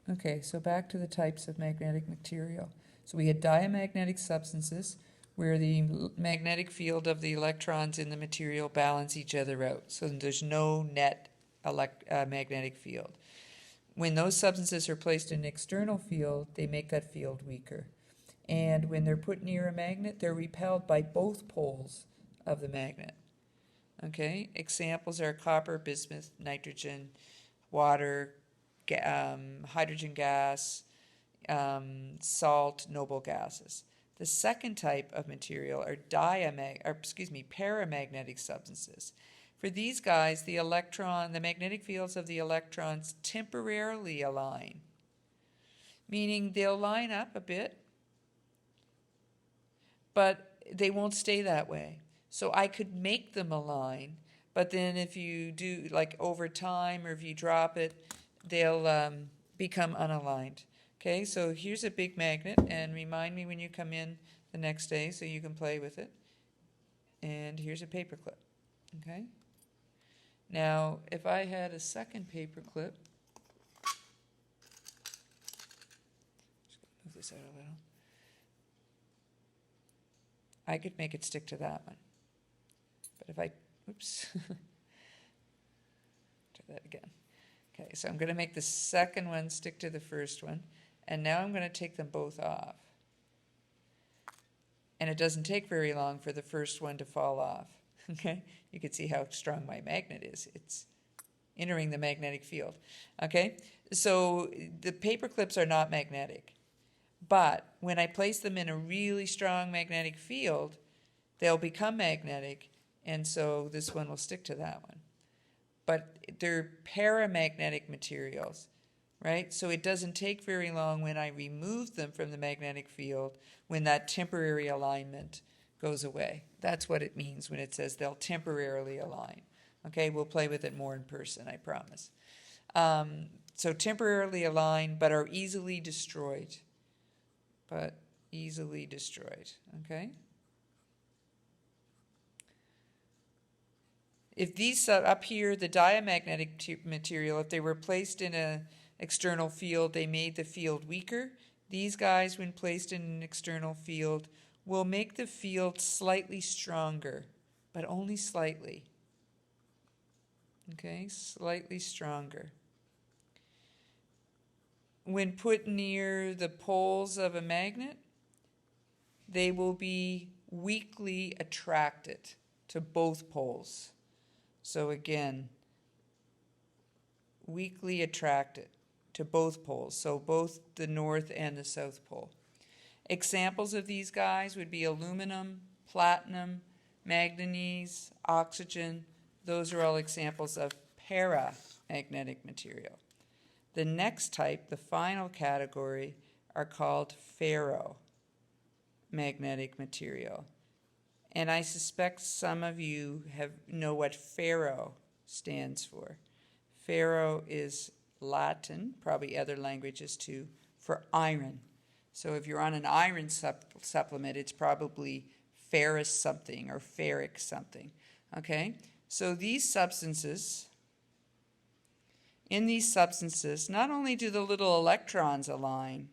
Okay, so back to the types of magnetic material. So we had diamagnetic substances, where the magnetic field of the electrons in the material balance each other out. So there's no net magnetic field. When those substances are placed in an external field, they make that field weaker. And when they're put near a magnet, they're repelled by both poles of the magnet. Okay, examples are copper, bismuth, nitrogen, water, hydrogen gas, salt, noble gases. The second type of material are paramagnetic substances. For these guys, the magnetic fields of the electrons temporarily align, meaning they'll line up a bit, but they won't stay that way. So I could make them align, but then if you do, like over time, or if you drop it, they'll become unaligned. Okay, so here's a big magnet, and remind me when you come in the next day so you can play with it. And here's a paper clip. Okay. Now, if I had a second paper clip, just move this out a little, I could make it stick to that one. But if I, oops, try that again. Okay, so I'm going to make the second one stick to the first one, and now I'm going to take them both off. And it doesn't take very long for the first one to fall off. Okay, you can see how strong my magnet is. It's entering the magnetic field. Okay, so the paper clips are not magnetic, but when I place them in a really strong magnetic field, they'll become magnetic, and so this one will stick to that one. But they're paramagnetic materials, right? So it doesn't take very long when I remove them from the magnetic field when that temporary alignment goes away. That's what it means when it says they'll temporarily align. Okay, we'll play with it more in person, I promise. So temporarily align, but are easily destroyed. Okay? If these, up here, the diamagnetic material, if they were placed in an external field, they made the field weaker. These guys, when placed in an external field, will make the field slightly stronger, but only slightly. Okay, slightly stronger. When put near the poles of a magnet, they will be weakly attracted to both poles. So again, weakly attracted to both poles, so both the north and the south pole. Examples of these guys would be aluminum, platinum, manganese, oxygen. Those are all examples of paramagnetic material. The next type, the final category, are called ferromagnetic material. And I suspect some of you know what ferro stands for. Ferro is Latin, probably other languages too, for iron. So if you're on an iron supplement, it's probably ferrous something or ferric something. Okay? So these substances, in these substances, not only do the little electrons align,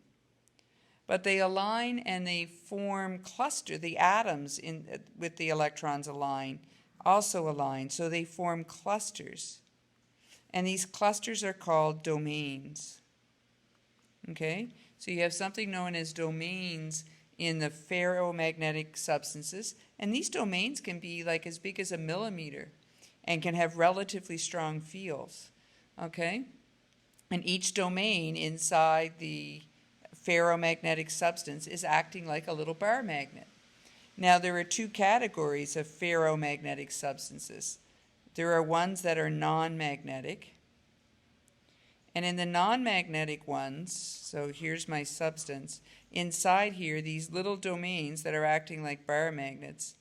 but they align and they form cluster. The atoms with the electrons also align, so they form clusters. And these clusters are called domains. Okay? So you have something known as domains in the ferromagnetic substances, and these domains can be like as big as a millimeter and can have relatively strong fields. Okay? And each domain inside the ferromagnetic substance is acting like a little bar magnet. Now, there are two categories of ferromagnetic substances. There are ones that are non-magnetic. And in the non-magnetic ones, so here's my substance, inside here, these little domains that are acting like bar magnets,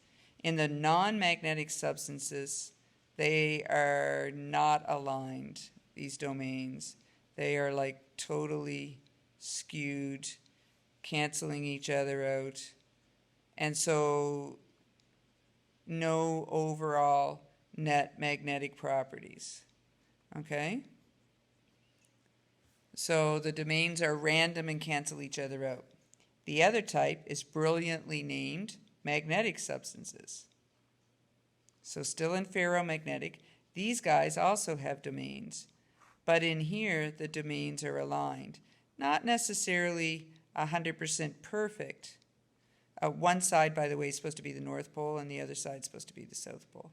in the non-magnetic substances, they are not aligned, these domains. They are like totally skewed, canceling each other out. And so no overall net magnetic properties. Okay? So the domains are random and cancel each other out. The other type is brilliantly named magnetic substances. So still in ferromagnetic, these guys also have domains. But in here, the domains are aligned. Not necessarily 100% perfect. One side, by the way, is supposed to be the North Pole, and the other side is supposed to be the South Pole.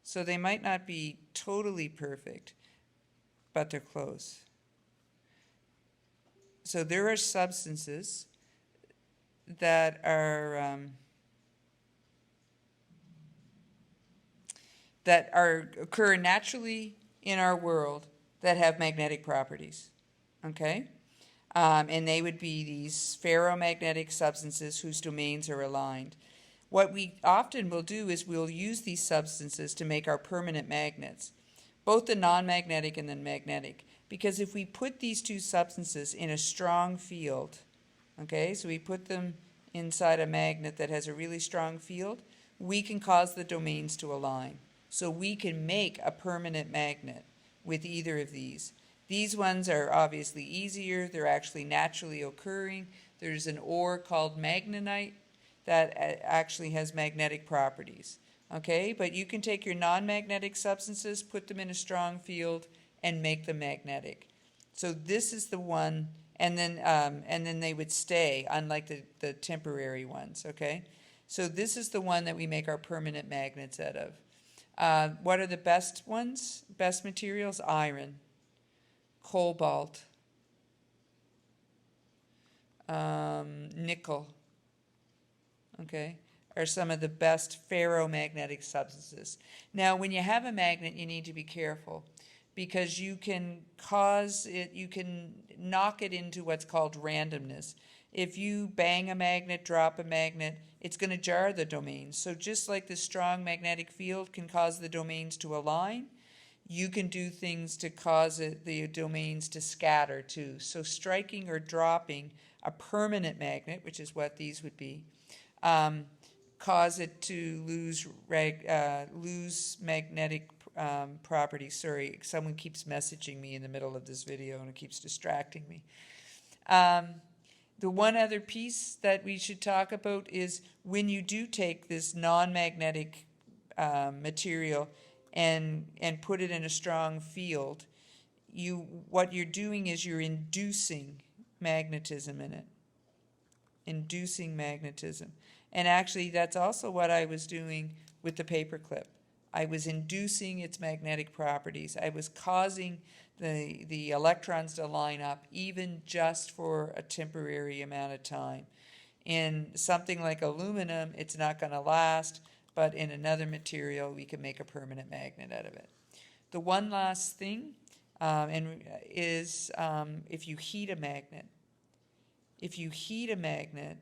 So they might not be totally perfect, but they're close. So there are substances that occur naturally in our world that have magnetic properties, okay? And they would be these ferromagnetic substances whose domains are aligned. What we often will do is we'll use these substances to make our permanent magnets, both the non-magnetic and the magnetic. Because if we put these two substances in a strong field, okay, so we put them inside a magnet that has a really strong field, we can cause the domains to align. So we can make a permanent magnet with either of these. These ones are obviously easier. They're actually naturally occurring. There's an ore called magnetite that actually has magnetic properties. Okay, but you can take your non-magnetic substances, put them in a strong field, and make them magnetic. So this is the one, and then they would stay, unlike the temporary ones. Okay, so this is the one that we make our permanent magnets out of. What are the best ones? Best materials? Iron, cobalt, nickel, okay, are some of the best ferromagnetic substances. Now, when you have a magnet, you need to be careful because you can cause it, you can knock it into what's called randomness. If you bang a magnet, drop a magnet, it's going to jar the domains. So just like the strong magnetic field can cause the domains to align, you can do things to cause the domains to scatter too. So striking or dropping a permanent magnet, which is what these would be, cause it to lose magnetic properties. Sorry, someone keeps messaging me in the middle of this video and it keeps distracting me. The one other piece that we should talk about is when you do take this non-magnetic material and put it in a strong field, what you're doing is you're inducing magnetism in it. Inducing magnetism. And actually that's also what I was doing with the paperclip. I was inducing its magnetic properties. I was causing the electrons to line up even just for a temporary amount of time. In something like aluminum, it's not going to last, but in another material, we can make a permanent magnet out of it. The one last thing is if you heat a magnet. If you heat a magnet,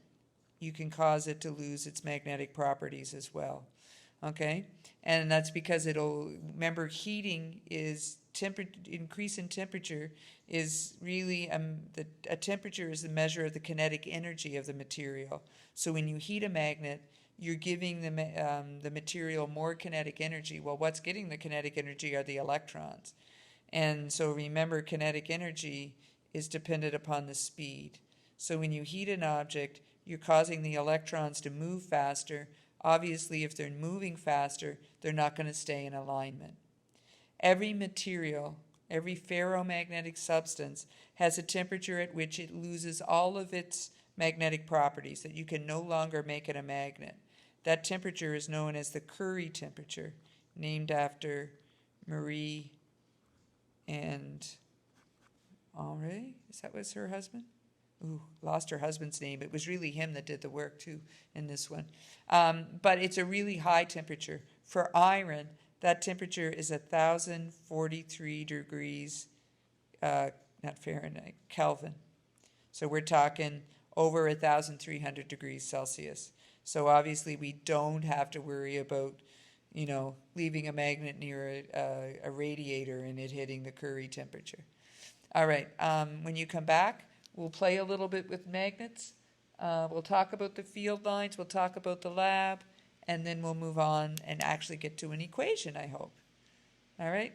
you can cause it to lose its magnetic properties as well. Okay? And that's because remember, heating is increase in temperature is really, a temperature is the measure of the kinetic energy of the material. So when you heat a magnet, you're giving the material more kinetic energy. Well, what's getting the kinetic energy are the electrons. And so remember, kinetic energy is dependent upon the speed. So when you heat an object, you're causing the electrons to move faster. Obviously, if they're moving faster, they're not going to stay in alignment. Every material, every ferromagnetic substance has a temperature at which it loses all of its magnetic properties, that you can no longer make it a magnet. That temperature is known as the Curie temperature, named after Marie and Henri. That was her husband? Ooh, lost her husband's name. It was really him that did the work too in this one. But it's a really high temperature. For iron, that temperature is 1,043 degrees, not Fahrenheit, Kelvin. So we're talking over 1,300 degrees Celsius. So obviously we don't have to worry about, leaving a magnet near a radiator and it hitting the Curie temperature. All right, when you come back, we'll play a little bit with magnets. We'll talk about the field lines. We'll talk about the lab. And then we'll move on and actually get to an equation, I hope. All right?